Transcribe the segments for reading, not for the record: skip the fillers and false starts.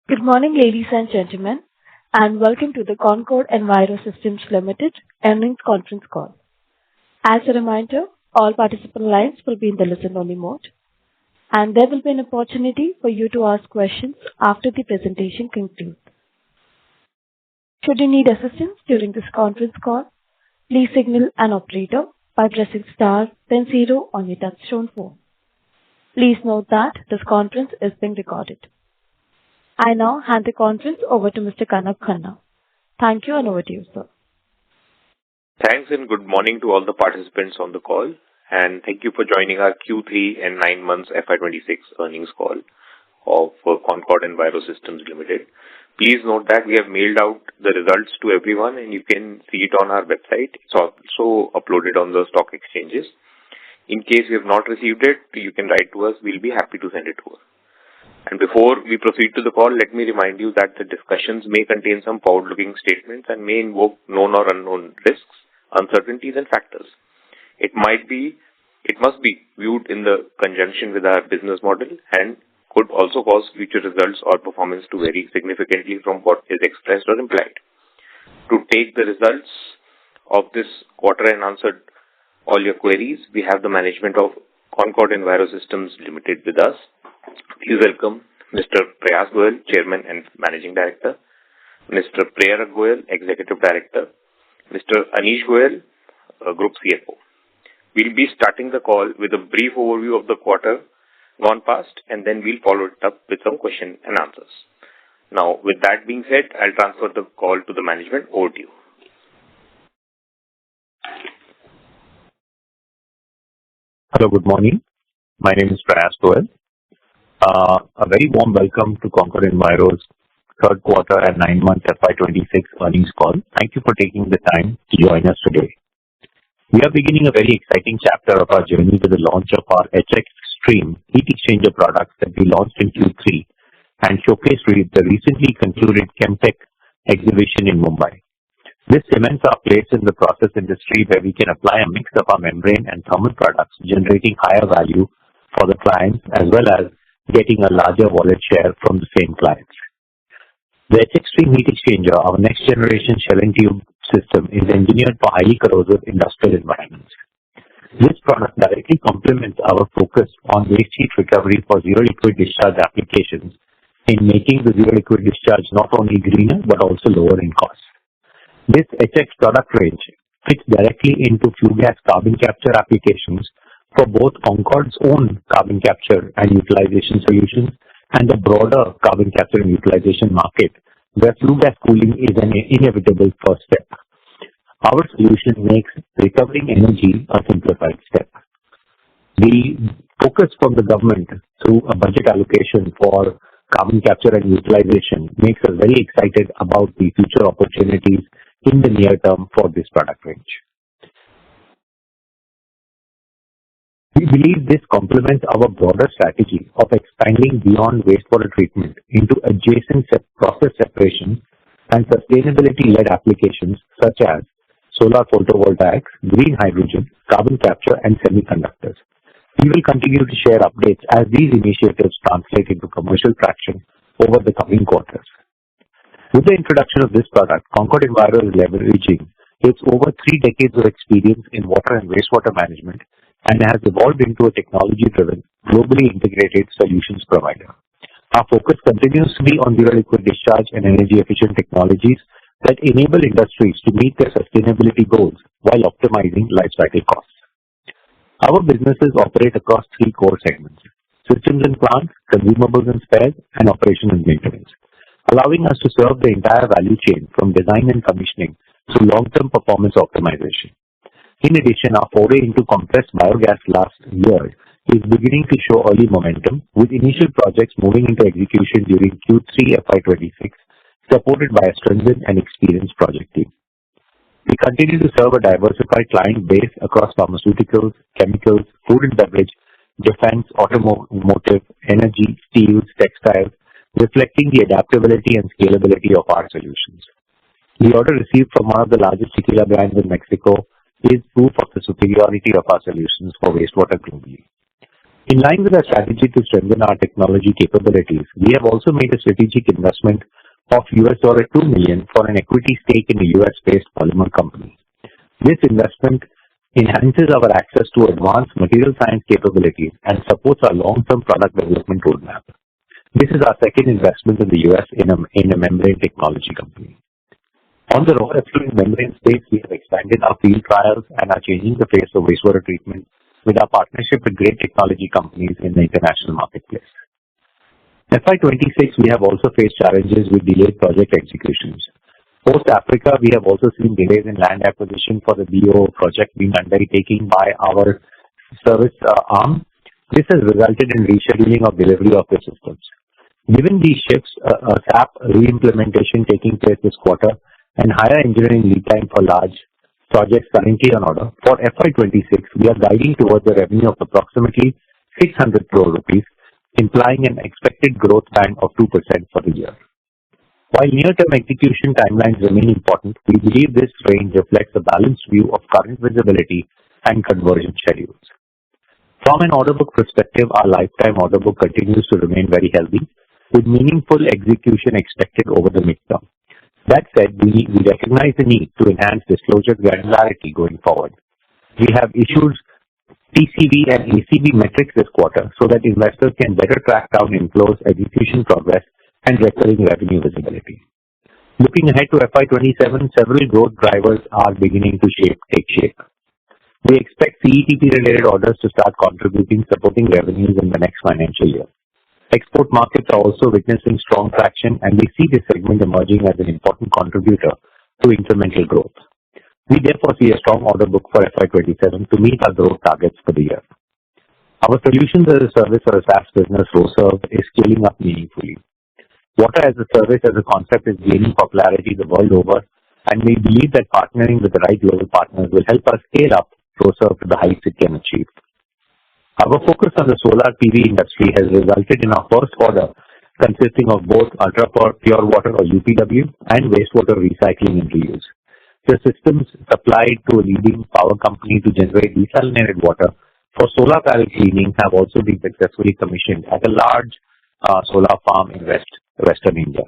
Good morning, ladies and gentlemen, and welcome to the Concord Enviro Systems Limited earnings conference call. As a reminder, all participant lines will be in the listen-only mode, and there will be an opportunity for you to ask questions after the presentation concludes. Should you need assistance during this conference call, please signal an operator by pressing star then 0 on your touchtone phone. Please note that this conference is being recorded. I now hand the conference over to Mr. Kanak Khanna. Thank you, and over to you, sir. Thanks, and good morning to all the participants on the call, and thank you for joining our Q3 and 9 months FY26 earnings call of Concord Enviro Systems Limited. Please note that we have mailed out the results to everyone, and you can see it on our website. It's also uploaded on the stock exchanges. In case you have not received it, you can write to us. We'll be happy to send it over. And before we proceed to the call, let me remind you that the discussions may contain some forward-looking statements and may invoke known or unknown risks, uncertainties, and factors. It must be viewed in the conjunction with our business model and could also cause future results or performance to vary significantly from what is expressed or implied. To take the results of this quarter and answer all your queries, we have the management of Concord Enviro Systems Limited with us. Please welcome Mr. Prayas Goyal, Chairman and Managing Director, Mr. Prerak Goyal, Executive Director, Mr. Anish Goyal, Group CFO. We'll be starting the call with a brief overview of the quarter gone past, and then we'll follow it up with some question and answers. Now, with that being said, I'll transfer the call to the management. Over to you. Hello, good morning. My name is Prayas Goyal. A very warm welcome to Concord Enviro's third quarter and 9 month FY26 earnings call. Thank you for taking the time to join us today. We are beginning a very exciting chapter of our journey with the launch of our HX Stream heat exchanger products that we launched in Q3 and showcased with the recently concluded Chemtech exhibition in Mumbai. This cements our place in the process industry where we can apply a mix of our membrane and thermal products, generating higher value for the clients as well as getting a larger wallet share from the same clients. The HX Stream heat exchanger, our next generation shell and tube system, is engineered for highly corrosive industrial environments. This product directly complements our focus on waste heat recovery for zero liquid discharge applications in making the zero liquid discharge not only greener but also lower in cost. This HX product range fits directly into flue gas carbon capture applications for both Concord's own carbon capture and utilization solutions and the broader carbon capture and utilization market, where flue gas cooling is an inevitable first step. Our solution makes recovering energy a simplified step. The focus from the government through a budget allocation for carbon capture and utilization makes us very excited about the future opportunities in the near term for this product range. We believe this complements our broader strategy of expanding beyond wastewater treatment into adjacent process separation and sustainability-led applications such as solar photovoltaics, green hydrogen, carbon capture, and semiconductors. We will continue to share updates as these initiatives translate into commercial traction over the coming quarters. With the introduction of this product, Concord Enviro is leveraging its over 3 decades of experience in water and wastewater management and has evolved into a technology-driven, globally integrated solutions provider. Our focus continues to be on zero liquid discharge and energy-efficient technologies that enable industries to meet their sustainability goals while optimizing lifecycle costs. Our businesses operate across 3 core segments: systems and plants, consumables and spares, and operation and maintenance, allowing us to serve the entire value chain from design and commissioning through long-term performance optimization. In addition, our foray into compressed biogas last year is beginning to show early momentum, with initial projects moving into execution during Q3 FY26, supported by a strengthened and experienced project team. We continue to serve a diversified client base across pharmaceuticals, chemicals, food and beverage, defense, automotive, energy, steels, textiles, reflecting the adaptability and scalability of our solutions. The order received from one of the largest tequila brands in Mexico is proof of the superiority of our solutions for wastewater globally. In line with our strategy to strengthen our technology capabilities, we have also made a strategic investment of $2 million for an equity stake in a US-based polymer company. This investment enhances our access to advanced material science capabilities and supports our long-term product development roadmap. This is our second investment in the US in a membrane technology company. On the raw effluent membrane space, we have expanded our field trials and are changing the face of wastewater treatment with our partnership with great technology companies in the international marketplace. FY26, we have also faced challenges with delayed project executions. Post-Africa, we have also seen delays in land acquisition for the BO project being undertaken by our service arm. This has resulted in rescheduling of delivery of the systems. Given these shifts, a SAP re-implementation taking place this quarter and higher engineering lead time for large projects currently on order, for FY26, we are guiding towards a revenue of approximately 600 crore rupees, implying an expected growth band of 2% for the year. While near-term execution timelines remain important, we believe this range reflects a balanced view of current visibility and conversion schedules. From an order book perspective, our lifetime order book continues to remain very healthy, with meaningful execution expected over the midterm. That said, we recognize the need to enhance disclosure granularity going forward. We have issued TCV and ACV metrics this quarter so that investors can better track down inflows, execution progress, and recurring revenue visibility. Looking ahead to FY27, several growth drivers are beginning to take shape. We expect CETP-related orders to start contributing, supporting revenues in the next financial year. Export markets are also witnessing strong traction, and we see this segment emerging as an important contributor to incremental growth. We therefore see a strong order book for FY27 to meet our growth targets for the year. Our solutions as a service or a SaaS business, ROSERV, is scaling up meaningfully. Water as a service as a concept is gaining popularity the world over, and we believe that partnering with the right global partners will help us scale up ROSERV to the heights it can achieve. Our focus on the solar PV industry has resulted in our first order consisting of both ultra-pure water or UPW and wastewater recycling and reuse. The systems supplied to a leading power company to generate desalinated water for solar panel cleaning have also been successfully commissioned at a large solar farm in Western India.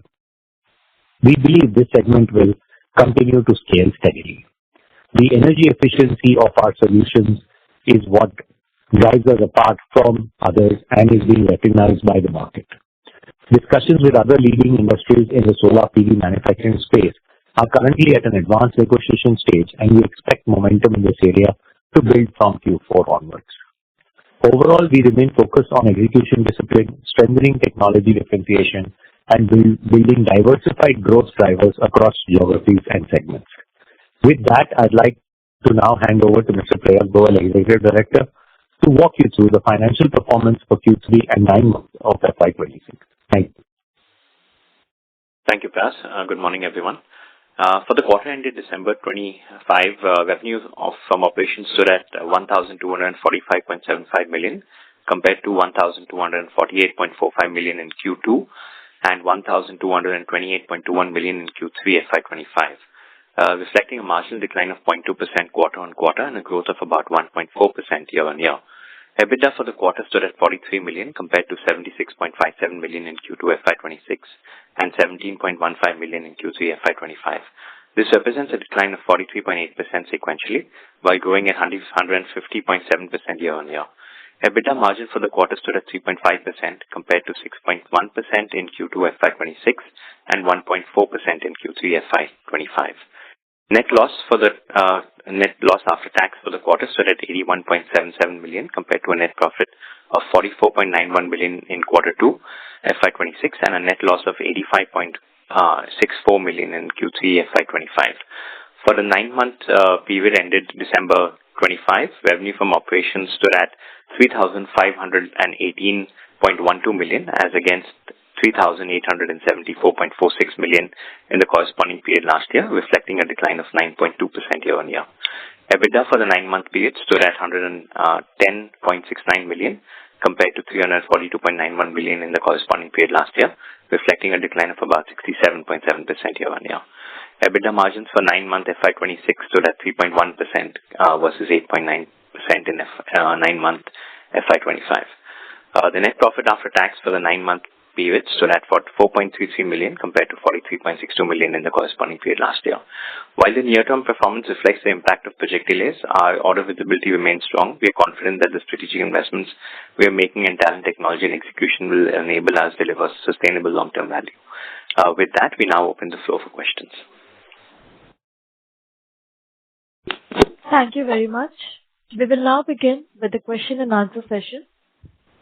We believe this segment will continue to scale steadily. The energy efficiency of our solutions is what drives us apart from others and is being recognized by the market. Discussions with other leading industries in the solar PV manufacturing space are currently at an advanced negotiation stage, and we expect momentum in this area to build from Q4 onwards. Overall, we remain focused on execution discipline, strengthening technology differentiation, and building diversified growth drivers across geographies and segments. With that, I'd like to now hand over to Mr. Prayal Goel, Executive Director, to walk you through the financial performance for Q3 and 9 months of FY26. Thank you. Thank you, Pras. Good morning, everyone. For the quarter ended December 25, revenue from operations stood at 1,245.75 million compared to 1,248.45 million in Q2 and 1,228.21 million in Q3 FY25. Reflecting a marginal decline of 0.2% quarter-on-quarter and a growth of about 1.4% year-on-year. EBITDA for the quarter stood at 43 million compared to 76.57 million in Q2 FY26 and 17.15 million in Q3 FY25. This represents a decline of 43.8% sequentially, while growing at 150.7% year-on-year. EBITDA margin for the quarter stood at 3.5% compared to 6.1% in Q2 FY26 and 1.4% in Q3 FY25. Net loss after tax for the quarter stood at 81.77 million compared to a net profit of 44.91 million in quarter 2 FY26 and a net loss of 85.64 million in Q3 FY25. For the 9-month period ended December 25, revenue from operations stood at 3,518.12 million as against 3,874.46 million in the corresponding period last year, reflecting a decline of 9.2% year-on-year. EBITDA for the 9-month period stood at 110.69 million compared to 342.91 million in the corresponding period last year, reflecting a decline of about 67.7% year-on-year. EBITDA margins for 9-month FY26 stood at 3.1% versus 8.9% in 9-month FY25. The net profit after tax for the 9-month period stood at 4.33 million compared to 43.62 million in the corresponding period last year. While the near-term performance reflects the impact of project delays, our order visibility remains strong. We are confident that the strategic investments we are making in talent, technology, and execution will enable us to deliver sustainable long-term value. With that, we now open the floor for questions. Thank you very much. We will now begin with the question and answer session.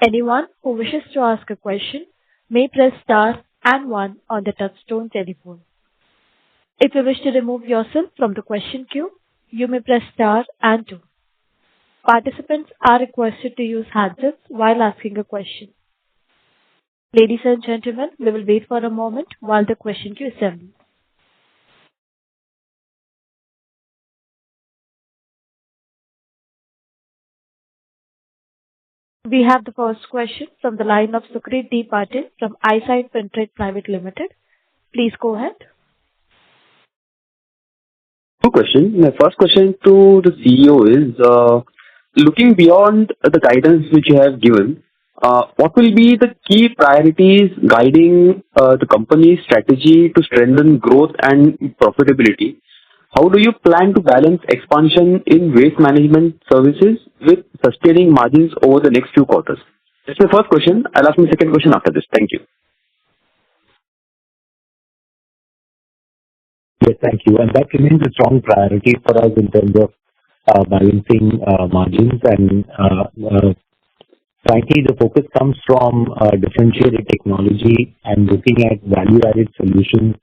Anyone who wishes to ask a question may press star and 1 on the touchtone telephone. If you wish to remove yourself from the question queue, you may press star and 2. Participants are requested to use handsets while asking a question. Ladies and gentlemen, we will wait for a moment while the question queue assembles. We have the first question from the line of Sukrit D. Patil from Eyesight Fintrade Private Limited. Please go ahead. Two questions. My first question to the CEO is, looking beyond the guidance which you have given, what will be the key priorities guiding the company's strategy to strengthen growth and profitability? How do you plan to balance expansion in waste management services with sustaining margins over the next few quarters? That's my first question. I'll ask my second question after this. Thank you. Yes, thank you. And that remains a strong priority for us in terms of balancing margins. And frankly, the focus comes from differentiated technology and looking at value-added solutions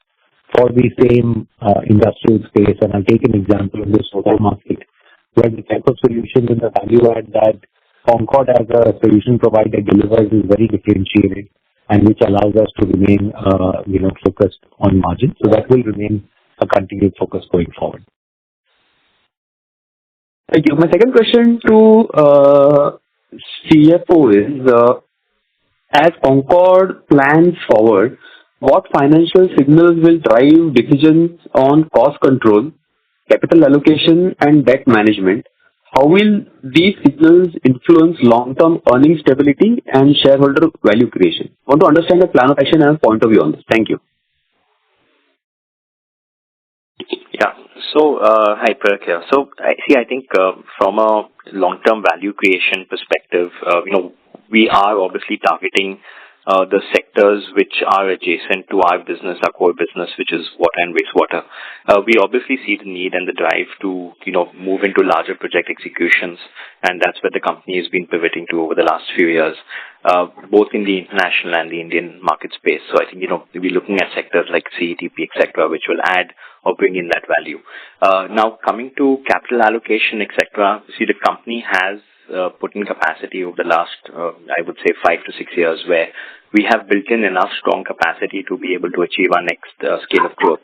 for the same industrial space. And I'll take an example of the solar market, where the type of solutions and the value add that Concord as a solution provider delivers is very differentiated, and which allows us to remain focused on margins. So that will remain a continued focus going forward. Thank you. My second question to CFO is, as Concord plans forward, what financial signals will drive decisions on cost control, capital allocation, and debt management? How will these signals influence long-term earning stability and shareholder value creation? I want to understand the plan of action and point of view on this. Thank you. Yeah. So, hi, Pratik here. So, I think from a long-term value creation perspective, we are obviously targeting the sectors which are adjacent to our business, our core business, which is water and wastewater. We obviously see the need and the drive to, move into larger project executions, and that's where the company has been pivoting to over the last few years, both in the international and the Indian market space. So I think, we'll be looking at sectors like CETP, etc., which will add or bring in that value. Now, coming to capital allocation, etc., the company has put in capacity over the last, I would say, 5 to 6 years, where we have built in enough strong capacity to be able to achieve our next scale of growth.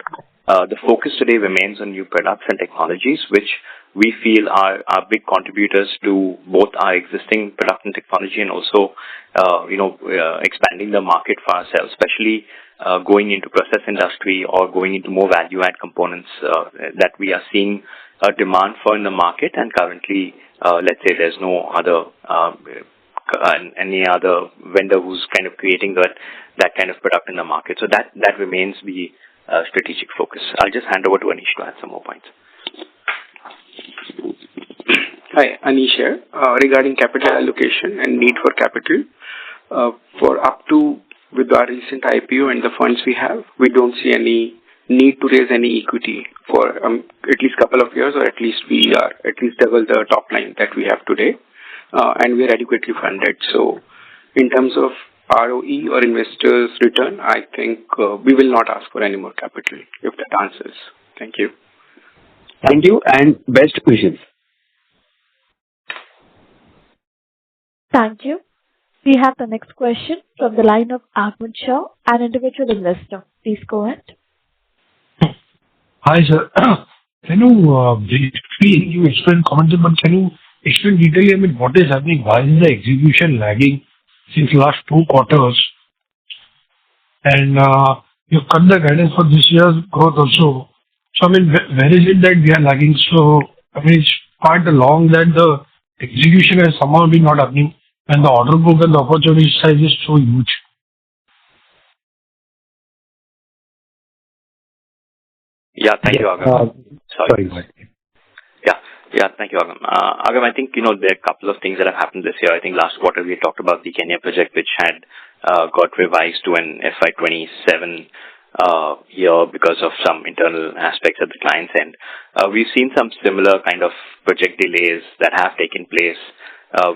The focus today remains on new products and technologies, which we feel are big contributors to both our existing product and technology, and also, expanding the market for ourselves, especially going into process industry or going into more value-add components that we are seeing a demand for in the market. And currently, let's say there's no other any other vendor who's kind of creating that kind of product in the market. So that remains the strategic focus. I'll just hand over to Anish to add some more points. Hi, Anish here. Regarding capital allocation and need for capital, with our recent IPO and the funds we have, we don't see any need to raise any equity for at least a couple of years, or at least we are at least double the top line that we have today, and we are adequately funded. So in terms of ROE or investors' return, I think we will not ask for any more capital, if that answers. Thank you. Thank you, and best wishes. Thank you. We have the next question from the line of Ahmed Shah, an individual investor. Please go ahead. Hi, sir. Can you explain, but can you explain detailing, what is happening? Why is the execution lagging since last 2 quarters? And you've cut the guidance for this year's growth also. So, where is it that we are lagging? So, it's quite long that the execution has somehow been not happening. and the order book and the opportunity size is so huge. Yeah, thank you, Agam. Sorry. Yeah, thank you, Agam. Agam, I think, there are a couple of things that have happened this year. I think last quarter we talked about the Kenya project, which had got revised to an FY27 year because of some internal aspects at the client's end. We've seen some similar kind of project delays that have taken place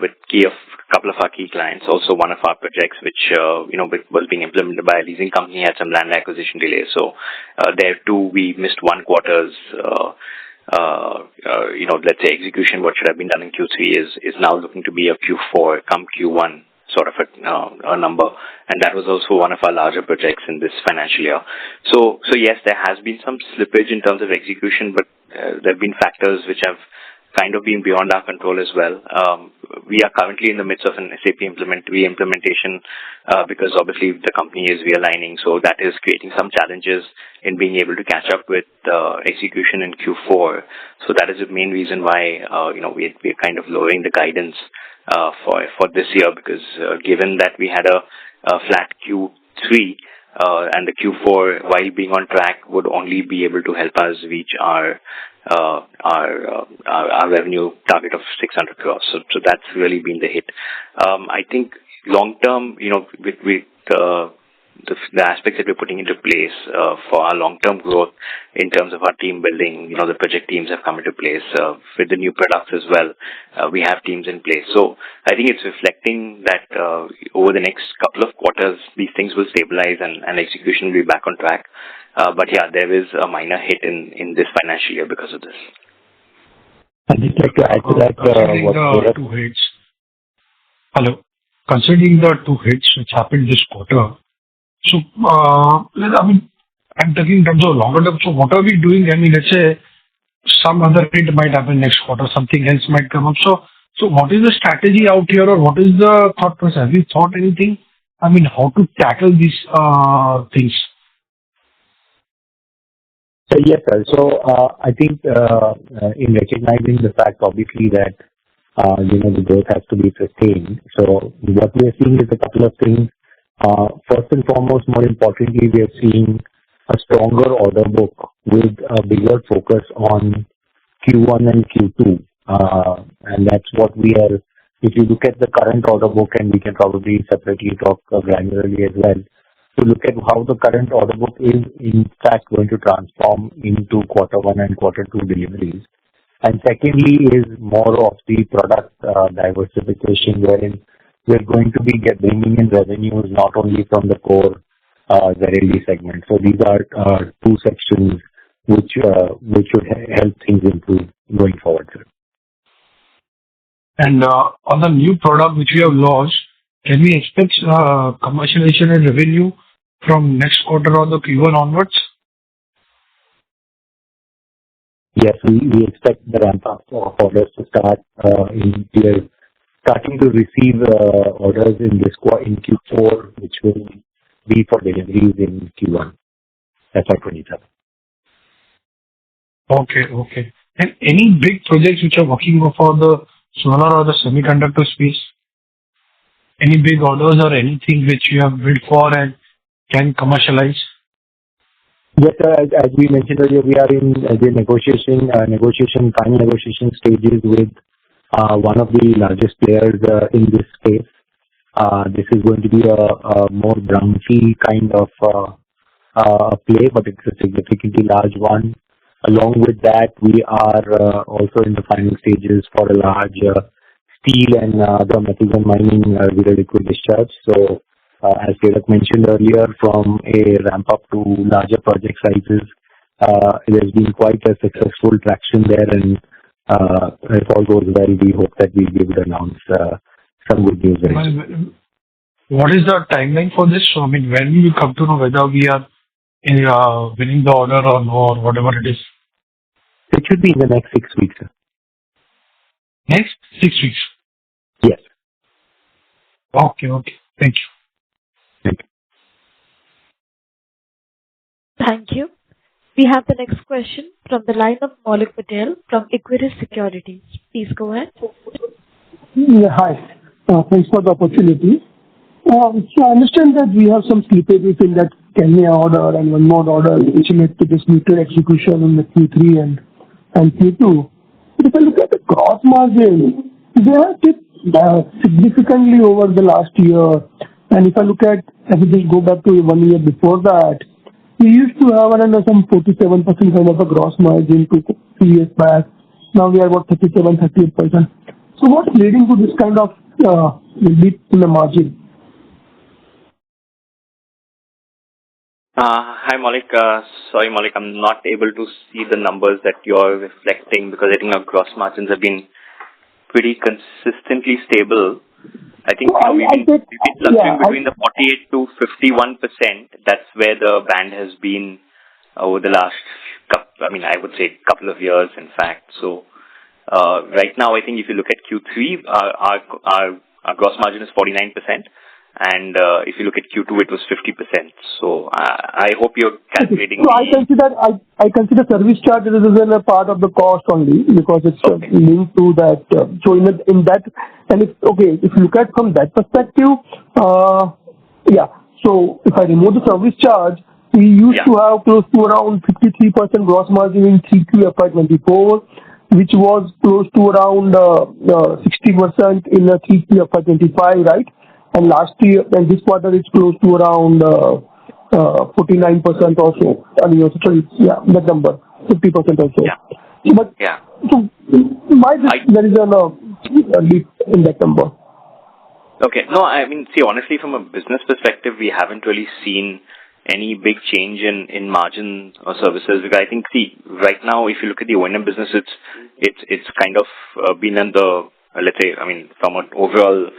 with a couple of our key clients. Also, one of our projects, which was being implemented by a leasing company, had some land acquisition delays. So there too, we missed one quarter's let's say execution. What should have been done in Q3 is now looking to be a Q4 come Q1 sort of a number, and that was also one of our larger projects in this financial year. So yes, there has been some slippage in terms of execution, but there have been factors which have kind of been beyond our control as well. We are currently in the midst of an SAP re-implementation because obviously the company is realigning, so that is creating some challenges in being able to catch up with execution in Q4. So that is the main reason why we're kind of lowering the guidance for this year, because given that we had a flat Q3 and the Q4, while being on track, would only be able to help us reach our revenue target of 600 crores. So that's really been the hit. I think long term, with the aspects that we're putting into place for our long-term growth in terms of our team building, the project teams have come into place with the new products as well. We have teams in place. So I think it's reflecting that over the next couple of quarters, these things will stabilize and execution will be back on track. But yeah, there is a minor hit in this financial year because of this. I'd just like to add to that. Considering the two hits which happened this quarter, so, I'm talking in terms of longer term. So, what are we doing? Let's say some other hit might happen next quarter, something else might come up. So what is the strategy out here, or what is the thought process? Have you thought anything? How to tackle these things? So, yes, sir. So, I think in recognizing the fact, obviously, that the growth has to be sustained. So, what we are seeing is a couple of things. First and foremost, more importantly, we are seeing a stronger order book with a bigger focus on Q1 and Q2. And that's what we are, if you look at the current order book, and we can probably separately talk granularly as well, to look at how the current order book is in fact going to transform into Q1 and Q2 deliveries. And secondly is more of the product diversification, wherein we're going to be bringing in revenues not only from the core Zarelli segment. So these are two sections which would help things improve going forward, sir. And on the new product which we have launched, can we expect commercialization and revenue from next quarter or the Q1 onwards? Yes, we expect the ramp up of orders to start starting to receive orders in Q4, which will be for deliveries in Q1, FY27. Okay. And any big projects which are working for the solar or the semiconductor space? Any big orders or anything which you have bid for and can commercialize? Yes, sir. As we mentioned earlier, we are in the final negotiation stages with one of the largest players in this space. This is going to be a more brownfield kind of play, but it's a significantly large one. Along with that, we are also in the final stages for a large steel and other metals and mining zero liquid discharge. So, as Tilak mentioned earlier, from a ramp up to larger project sizes, it has been quite a successful traction there, and if all goes well, we hope that we'll be able to announce some good news very soon. What is the timeline for this? So, when will you come to know whether we are winning the order or no, or whatever it is? It should be in the next 6 weeks, sir. Next 6 weeks? Yes. Okay. Thank you. Thank you. We have the next question from the line of Maulik Patel from Equirus Securities. Please go ahead. Yeah, hi. Thanks for the opportunity. So I understand that we have some slippages in that Kenya order and one more order which led to this muted execution in the Q3 and Q2. But if I look at the gross margin, they have dipped significantly over the last year. And if I look at, if we just go back to 1 year before that, we used to have around some 47% kind of a gross margin 2 years back. Now we are about 38%. So what's leading to this kind of dip in the margin? Hi, Malik. Sorry, Malik, I'm not able to see the numbers that you're reflecting because I think our gross margins have been pretty consistently stable. I think we've been fluctuating between the 48 to 51%. That's where the band has been over the last, I would say couple of years, in fact. So right now, I think if you look at Q3, our gross margin is 49%. And if you look at Q2, it was 50%. So I hope you're calculating. So I consider service charges as a part of the cost only because it's linked to that. So in that, and if you look at from that perspective, So if I remove the service charge, we used to have close to around 53% gross margin in 3Q FY24, which was close to around 60% in 3Q FY25, right? And last year, and this quarter, it's close to around 49% or so. That number, 50% or so. So there is a leap in that number. Okay. No, honestly, from a business perspective, we haven't really seen any big change in margin or services. Because I think, right now, if you look at the O&M business, it's kind of been in the, from an overall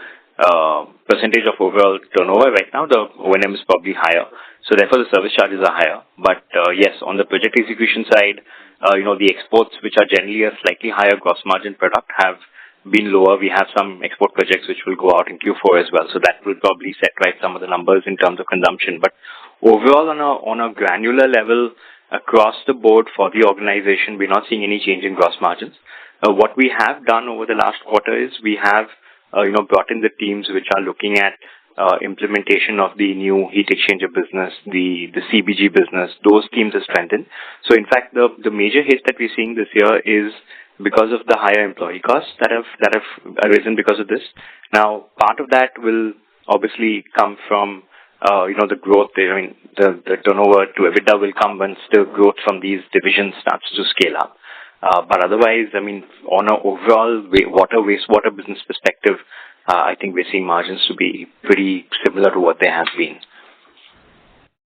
percentage of overall turnover right now, the O&M is probably higher. So therefore, the service charges are higher. But yes, on the project execution side, the exports, which are generally a slightly higher gross margin product, have been lower. We have some export projects which will go out in Q4 as well. So that will probably set right some of the numbers in terms of consumption. But overall, on a granular level, across the board for the organization, we're not seeing any change in gross margins. What we have done over the last quarter is we have brought in the teams which are looking at implementation of the new heat exchanger business, the CBG business. Those teams are strengthened. So in fact, the major hit that we're seeing this year is because of the higher employee costs that have arisen because of this. Now, part of that will obviously come from the growth. The turnover to EBITDA will come once the growth from these divisions starts to scale up. But otherwise, on an overall wastewater business perspective, I think we're seeing margins to be pretty similar to what they have been.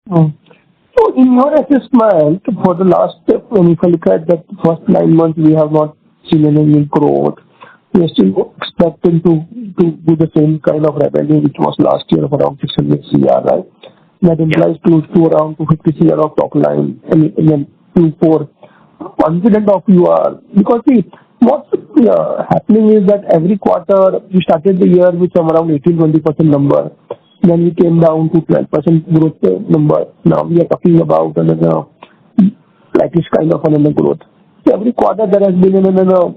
So in your assessment, for the last, when if I look at the first 9 months, we have not seen any growth. We are still expecting to do the same kind of revenue which was last year of around 600 CR, right? That implies close to around 250 CR of top line in Q4. Confident of you are, because what's happening is that every quarter we started the year with some around 18-20% number, then we came down to 12% growth number. Now we are talking about another flattish kind of another growth. So every quarter there has been another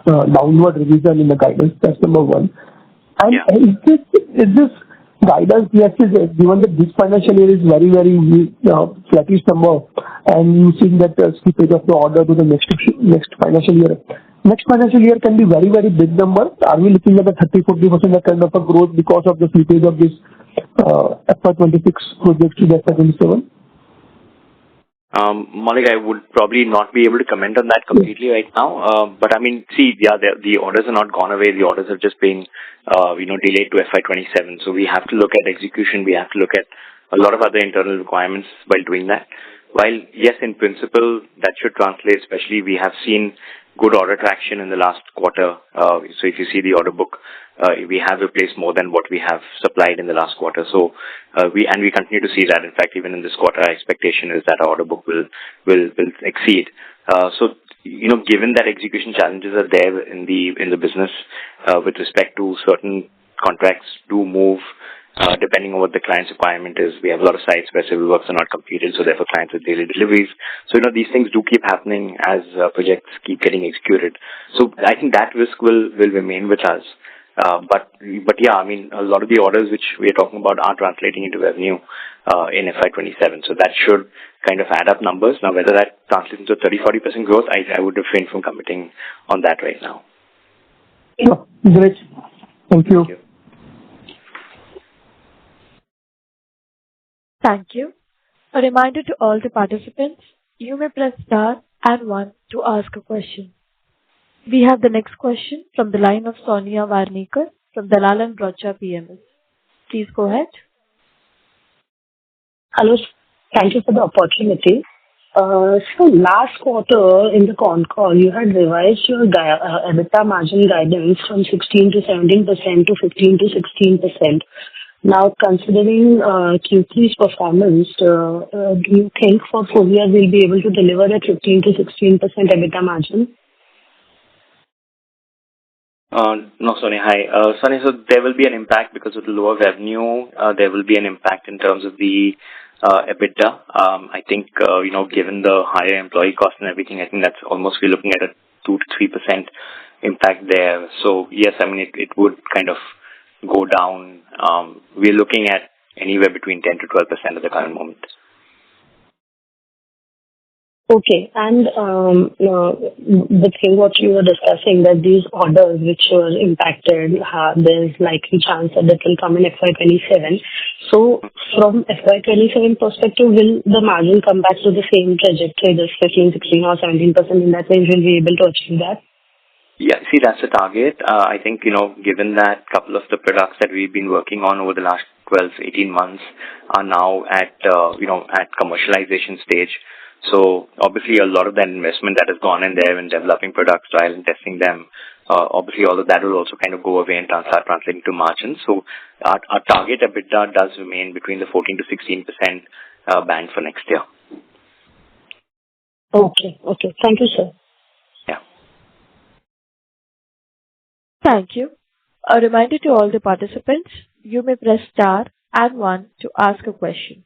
downward revision in the guidance. That's number one. And is this guidance, yes, given that this financial year is very, very flattish number, and you see that slippage of the order to the next financial year. Next financial year can be very, very big number. Are we looking at a 30-40% kind of a growth because of the slippage of this FY26 project to the FY27? Malik, I would probably not be able to comment on that completely right now. But the orders are not gone away. The orders have just been, delayed to FY27. So we have to look at execution. We have to look at a lot of other internal requirements while doing that. While, yes, in principle, that should translate, especially we have seen good order traction in the last quarter. So if you see the order book, we have replaced more than what we have supplied in the last quarter. So we continue to see that. In fact, even in this quarter, our expectation is that our order book will exceed. So given that execution challenges are there in the business with respect to certain contracts do move depending on what the client's requirement is. We have a lot of sites where civil works are not completed, so therefore clients with daily deliveries. So these things do keep happening as projects keep getting executed. So I think that risk will remain with us. But yeah, I mean, a lot of the orders which we are talking about are translating into revenue in FY27. So that should kind of add up numbers. Now, whether that translates into 30-40% growth, I would refrain from committing on that right now. Sure. Great. Thank you. Thank you. Thank you. A reminder to all the participants, you may press star and 1 to ask a question. We have the next question from the line of Sonia Varnekar from Dalal and Broacha PMS. Please go ahead. Hello. Thank you for the opportunity. So last quarter in the Concall, you had revised your EBITDA margin guidance from 16 to 17% to 15 to 16%. Now, considering Q3's performance, do you think for full year we'll be able to deliver that 15 to 16% EBITDA margin? No, Sonia. Hi. Sonia, so there will be an impact because of the lower revenue. There will be an impact in terms of the EBITDA. I think, given the higher employee cost and everything, I think that's almost, we're looking at a 2 to 3% impact there. So, yes, I mean, it would kind of go down. We're looking at anywhere between 10 to 12% at the current moment. Okay. And the thing what you were discussing, that these orders which were impacted, there's likely chance that will come in FY27. So from FY27 perspective, will the margin come back to the same trajectory, this 15, 16 or 17% in that range, will be able to achieve that? Yeah, see, that's the target. I think, given that a couple of the products that we've been working on over the last 12, 18 months are now at commercialization stage. So obviously a lot of that investment that has gone in there in developing products, trial and testing them, obviously all of that will also kind of go away and start translating to margins. So our target EBITDA does remain between the 14 to 16% band for next year. Okay. Thank you, sir. Yeah. Thank you. A reminder to all the participants, you may press star and 1 to ask a question.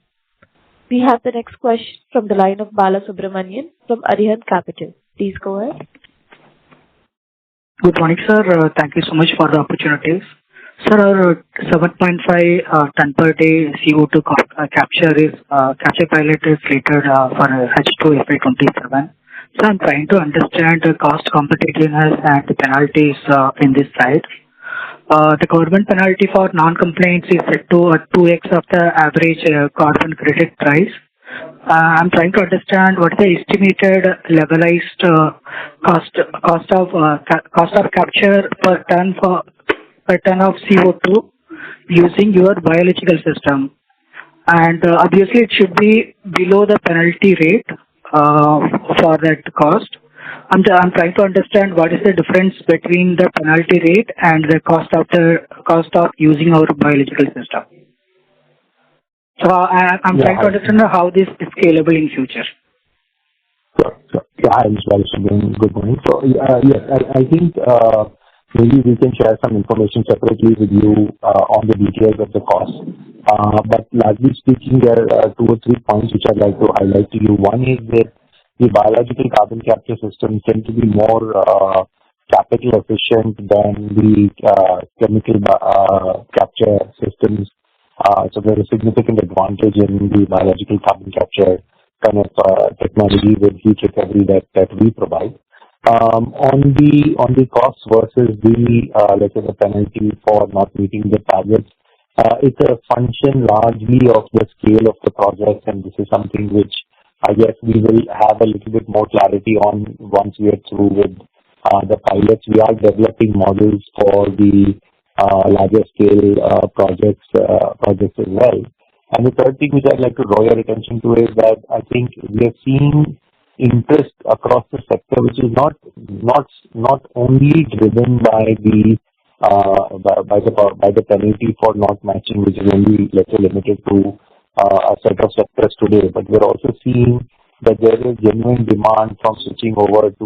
We have the next question from the line of Bala Subramanian from Arihant Capital. Please go ahead. Good morning, sir. Thank you so much for the opportunities. Sir, our 7.5 ton per day CO2 capture pilot is slated for H2 FY27. So I'm trying to understand the cost competitiveness and the penalties in this side. The government penalty for non-compliance is set to 2x of the average carbon credit price. I'm trying to understand what is the estimated levelized cost of capture per ton of CO2 using your biological system, and obviously it should be below the penalty rate for that cost. I'm trying to understand what is the difference between the penalty rate and the cost of using our biological system. So I'm trying to understand how this is scalable in future. Sure. Yeah, I'm Subramanian. Good morning. So yes, I think maybe we can share some information separately with you on the details of the cost. But largely speaking, there are 2 or 3 points which I'd like to highlight to you. One is that the biological carbon capture systems tend to be more capital efficient than the chemical capture systems. So there is significant advantage in the biological carbon capture kind of technology with heat recovery that we provide. On the cost versus the let's say the penalty for not meeting the targets, it's a function largely of the scale of the project, and this is something which I guess we will have a little bit more clarity on once we are through with the pilots. We are developing models for the larger scale projects as well. And the third thing which I'd like to draw your attention to is that I think we are seeing interest across the sector, which is not only driven by the penalty for not matching, which is only, let's say, limited to a set of sectors today, but we're also seeing that there is genuine demand from switching over to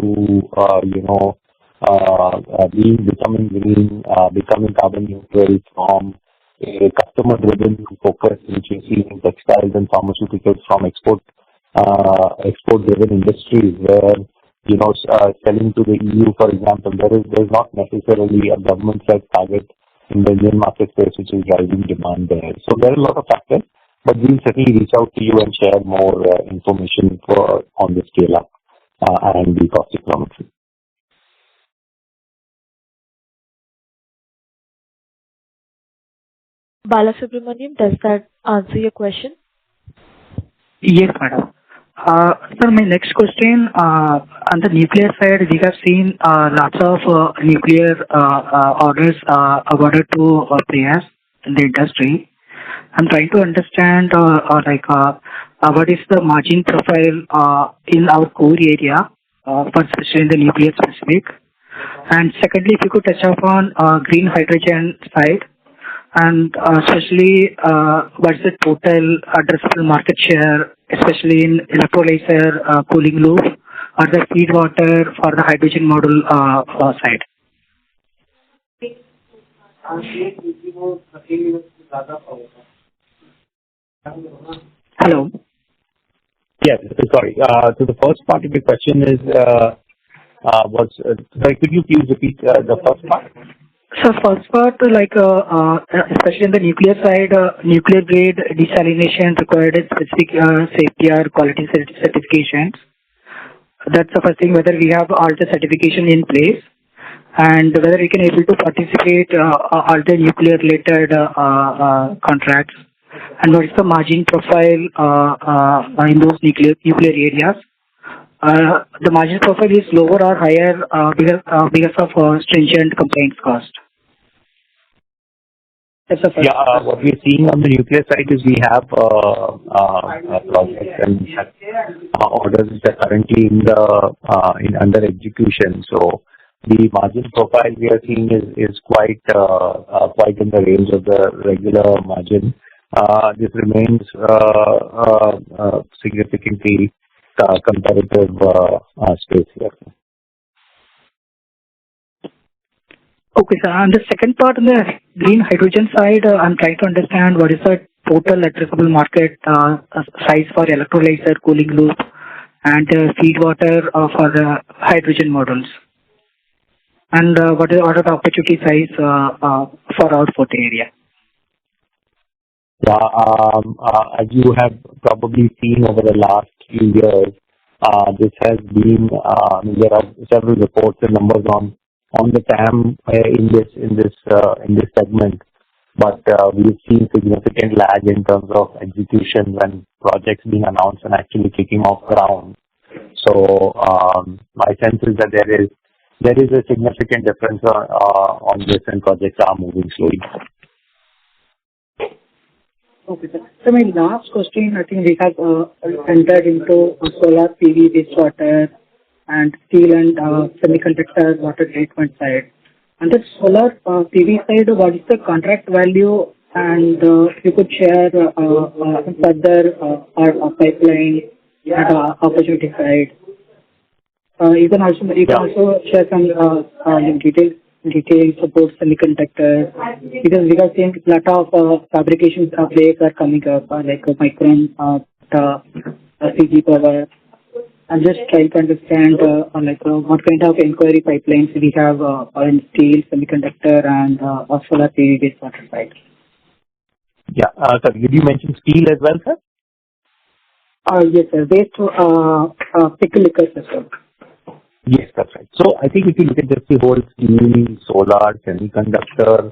becoming green, becoming carbon neutral from a customer-driven focus, which we see in textiles and pharmaceuticals, from export-driven industries, where selling to the EU, for example, there's not necessarily a government-led target in the Indian market space which is driving demand there. So there are a lot of factors, but we'll certainly reach out to you and share more information on the scale-up and the cost economics. Balasubramaniam, does that answer your question? Yes, madam. Sir, my next question, on the nuclear side, we have seen lots of nuclear orders awarded to players in the industry. I'm trying to understand what is the margin profile in our core area, for especially in the nuclear specific. And secondly, if you could touch upon green hydrogen side, and especially what's the total addressable market share, especially in electrolyzer cooling loop or the feed water for the hydrogen module side. Hello. Yes, sorry. So the first part of the question is, sorry, could you please repeat the first part? So first part, especially in the nuclear side, nuclear grade desalination required specific safety or quality certifications. That's the first thing, whether we have all the certification in place and whether we can able to participate all the nuclear related contracts, and what is the margin profile in those nuclear areas. The margin profile is lower or higher because of stringent compliance cost. That's the first. What we're seeing on the nuclear side is we have projects and orders which are currently under execution. So the margin profile we are seeing is quite in the range of the regular margin. This remains significantly competitive space here. Okay, sir. And the second part on the green hydrogen side, I'm trying to understand what is the total addressable market size for electrolyzer cooling loop and feed water for the hydrogen models, and what is the opportunity size for our forte area? As you have probably seen over the last few years, this has been, there are several reports and numbers on the TAM in this segment, but we've seen significant lag in terms of execution when projects being announced and actually kicking off ground. So my sense is that there is a significant difference on this, and projects are moving slowly. Okay, sir. So my last question, I think we have entered into solar PV, wastewater, and steel and semiconductor water treatment side. On the solar PV side, what is the contract value, and if you could share further our pipeline and opportunity side. You can also share some details about semiconductors, because we have seen a lot of fabrication players are coming up, like Micron, CG Power. I'm just trying to understand what kind of inquiry pipelines we have in steel, semiconductor, and solar PV wastewater side. Sir, did you mention steel as well, sir? Yes, sir. Waste pickle liquor system. Yes, that's right. So I think if you look at just the whole steel, solar, semiconductor,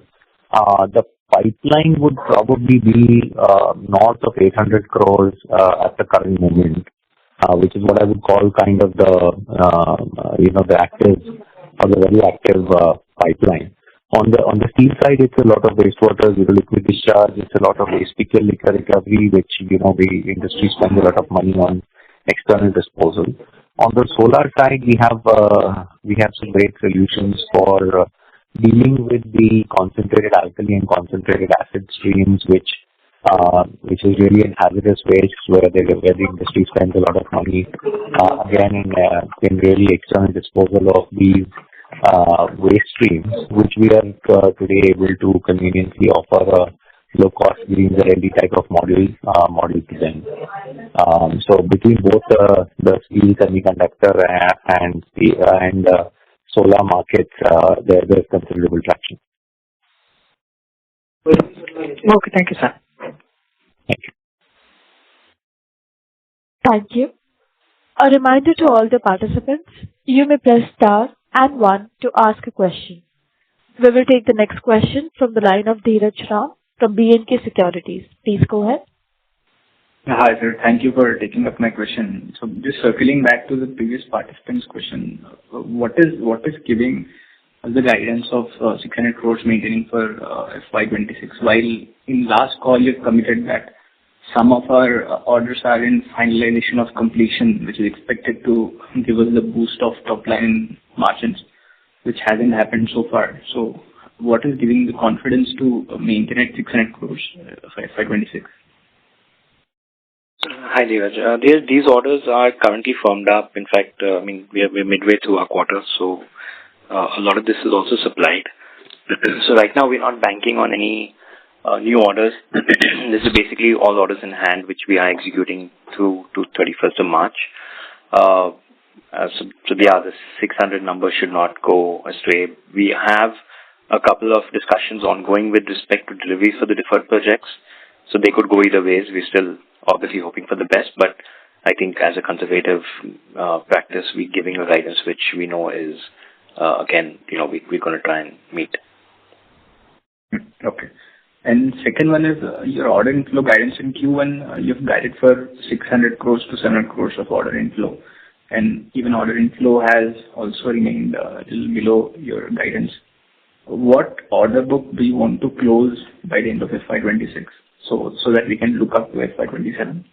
the pipeline would probably be north of 800 crores at the current moment, which is what I would call kind of the active or the very active pipeline. On the steel side, it's a lot of wastewater, liquid discharge. It's a lot of waste pickle liquor recovery, which the industry spends a lot of money on external disposal. On the solar side, we have some great solutions for dealing with the concentrated alkali and concentrated acid streams, which is really a hazardous waste where the industry spends a lot of money again in really external disposal of these waste streams, which we are today able to conveniently offer low-cost green ZLD type of module design. So between both the steel semiconductor and solar markets, there's considerable traction. Okay, thank you, sir. Thank you. Thank you. A reminder to all the participants, you may press star and 1 to ask a question. We will take the next question from the line of Dheeraj Ram from B&K Securities. Please go ahead. Hi, sir. Thank you for taking up my question. So just circling back to the previous participant's question, what is giving the guidance of 600 crores maintaining for FY26? While in last call you committed that some of our orders are in finalization of completion, which is expected to give us the boost of top line margins, which hasn't happened so far. So what is giving the confidence to maintain at 600 crores for FY26? Hi, Dheeraj. These orders are currently firmed up. In fact, we're midway through our quarter, so a lot of this is also supplied. So right now we're not banking on any new orders. This is basically all orders in hand, which we are executing through to 31st of March. The 600 number should not go astray. We have a couple of discussions ongoing with respect to deliveries for the deferred projects, so they could go either ways. We're still obviously hoping for the best, but I think as a conservative practice, we're giving a guidance which we know is, we're going to try and meet. Okay. And second one is your order inflow guidance in Q1. You've guided for 600 crores to 700 crores of order inflow. And even order inflow has also remained a little below your guidance. What order book do you want to close by the end of FY26 so that we can look up to FY27?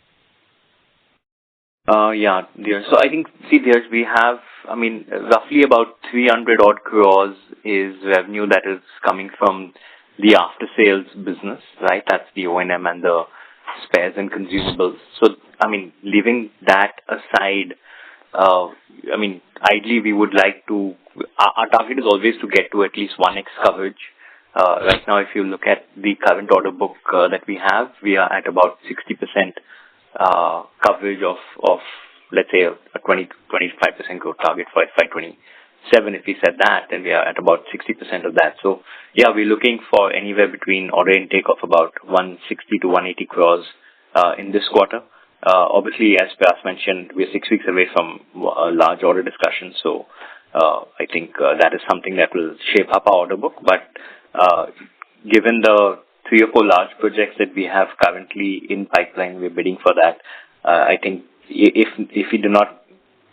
So I think, Dheeraj, we have, roughly about 300 odd crores is revenue that is coming from the after sales business, right? That's the O&M and the spares and consumables. So, leaving that aside, ideally we would like to, our target is always to get to at least 1x coverage. Right now, if you look at the current order book that we have, we are at about 60% coverage of, let's say, a 20-25% growth target for FY27. If we said that, then we are at about 60% of that. So, we're looking for anywhere between order intake of about 160 to 180 crores in this quarter. Obviously, as Pras mentioned, we're 6 weeks away from a large order discussion, so I think that is something that will shape up our order book. But given the 3 or 4 large projects that we have currently in pipeline, we're bidding for that. I think if we do not,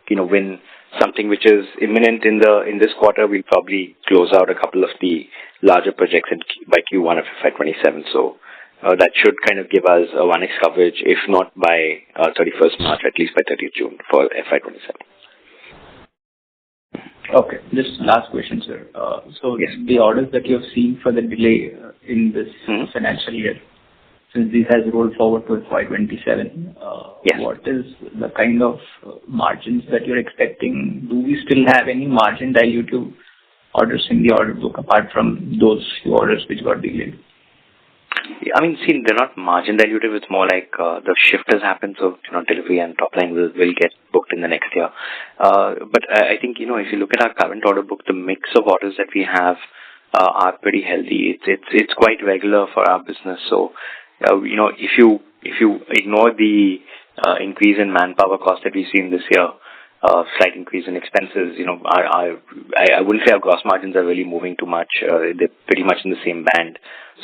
win something which is imminent in this quarter, we'll probably close out a couple of the larger projects by Q1 of FY27. So that should kind of give us a 1x coverage, if not by 31st March, at least by 30th June for FY27. Okay. Just last question, sir. The orders that you have seen for the delay in this financial year, since this has rolled forward to FY27, what is the kind of margins that you're expecting? Do we still have any margin dilutive orders in the order book apart from those few orders which got delayed? They're not margin dilutive. It's more like the shift has happened, so delivery and top line will get booked in the next year. But I think if you look at our current order book, the mix of orders that we have are pretty healthy. It's quite regular for our business. So if you ignore the increase in manpower cost that we've seen this year, slight increase in expenses, I wouldn't say our gross margins are really moving too much. They're pretty much in the same band.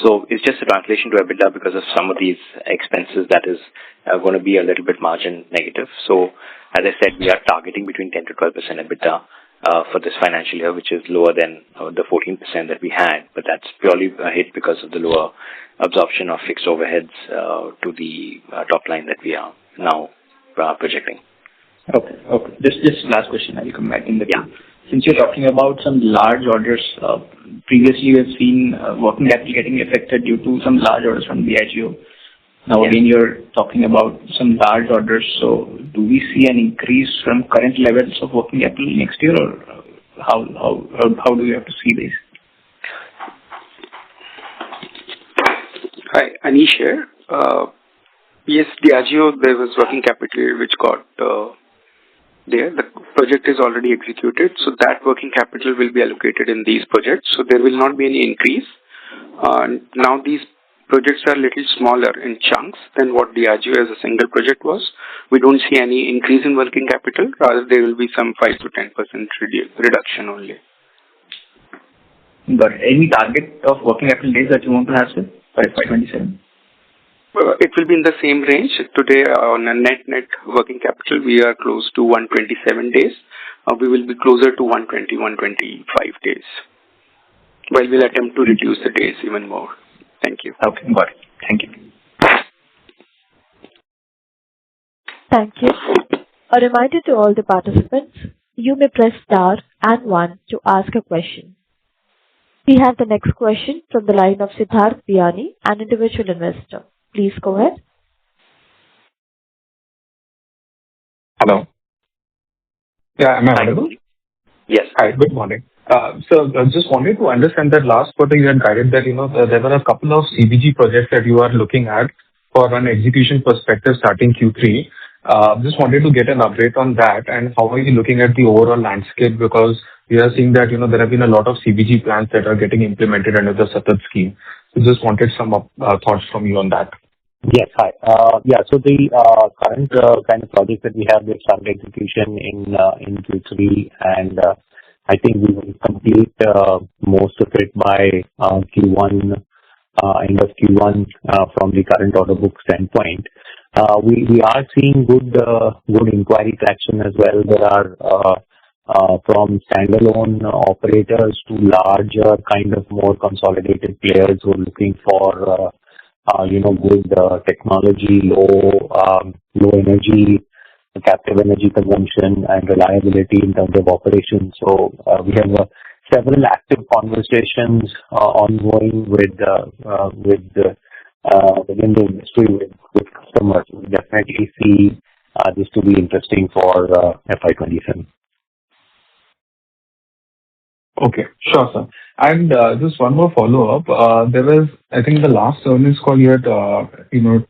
So it's just a translation to EBITDA because of some of these expenses that is going to be a little bit margin negative. So as I said, we are targeting between 10 to 12% EBITDA for this financial year, which is lower than the 14% that we had. But that's purely a hit because of the lower absorption of fixed overheads to the top line that we are now projecting. Okay. Just last question. I'll come back in the queue. Since you're talking about some large orders, previously we have seen working capital getting affected due to some large orders from BIGO. Now again, you're talking about some large orders. So do we see an increase from current levels of working capital next year, or how do we have to see this? Hi, Anish here. Yes, Diageo, there was working capital which got there. The project is already executed, so that working capital will be allocated in these projects. So there will not be any increase. Now these projects are a little smaller in chunks than what Diageo as a single project was. We don't see any increase in working capital. Rather, there will be some 5 to 10% reduction only. Got it. Any target of working capital days that you want to have, sir, for FY27? It will be in the same range. Today, on a net working capital, we are close to 127 days. We will be closer to 120, 125 days. While we'll attempt to reduce the days even more. Thank you. Okay, got it. Thank you. Thank you. A reminder to all the participants, you may press star and 1 to ask a question. We have the next question from the line of Siddharth Biani, an individual investor. Please go ahead. Hello. Yeah, am I audible? Yes. Hi, good morning. So I just wanted to understand that last quarter you had guided that, there were a couple of CBG projects that you are looking at for an execution perspective starting Q3. Just wanted to get an update on that and how are you looking at the overall landscape, because we are seeing that, there have been a lot of CBG plans that are getting implemented under the Satat scheme. So just wanted some thoughts from you on that. Yes. Hi. So the current kind of projects that we have, they started execution in Q3, and I think we will complete most of it by Q1, end of Q1 from the current order book standpoint. We are seeing good inquiry traction as well. There are from standalone operators to larger kind of more consolidated players who are looking for good technology, low energy, captive energy consumption and reliability in terms of operations. So we have several active conversations ongoing within the industry with customers. We definitely see this to be interesting for FY27. Okay, sure, sir. And just one more follow-up. There was, I think, the last earnings call you had,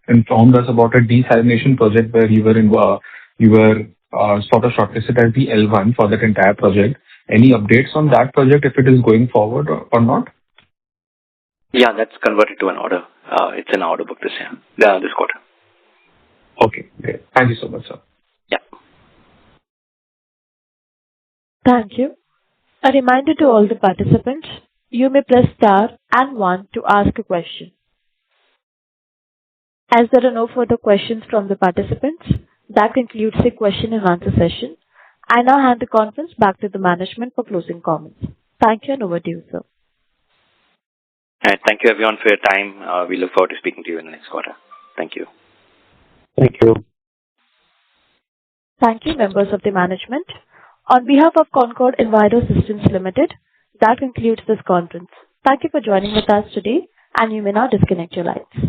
informed us about a desalination project where you were sort of shortlisted as the L1 for that entire project. Any updates on that project, if it is going forward or not? Yeah, that's converted to an order. It's an order book this quarter. Okay, great. Thank you so much, sir. Yeah. Thank you. A reminder to all the participants, you may press star and 1 to ask a question. As there are no further questions from the participants, that concludes the question and answer session. I now hand the conference back to the management for closing comments. Thank you and over to you, sir. Thank you everyone for your time. We look forward to speaking to you in the next quarter. Thank you. Thank you. Thank you, members of the management. On behalf of Concord Enviro Systems Limited, that concludes this conference. Thank you for joining with us today, and you may now disconnect your lines.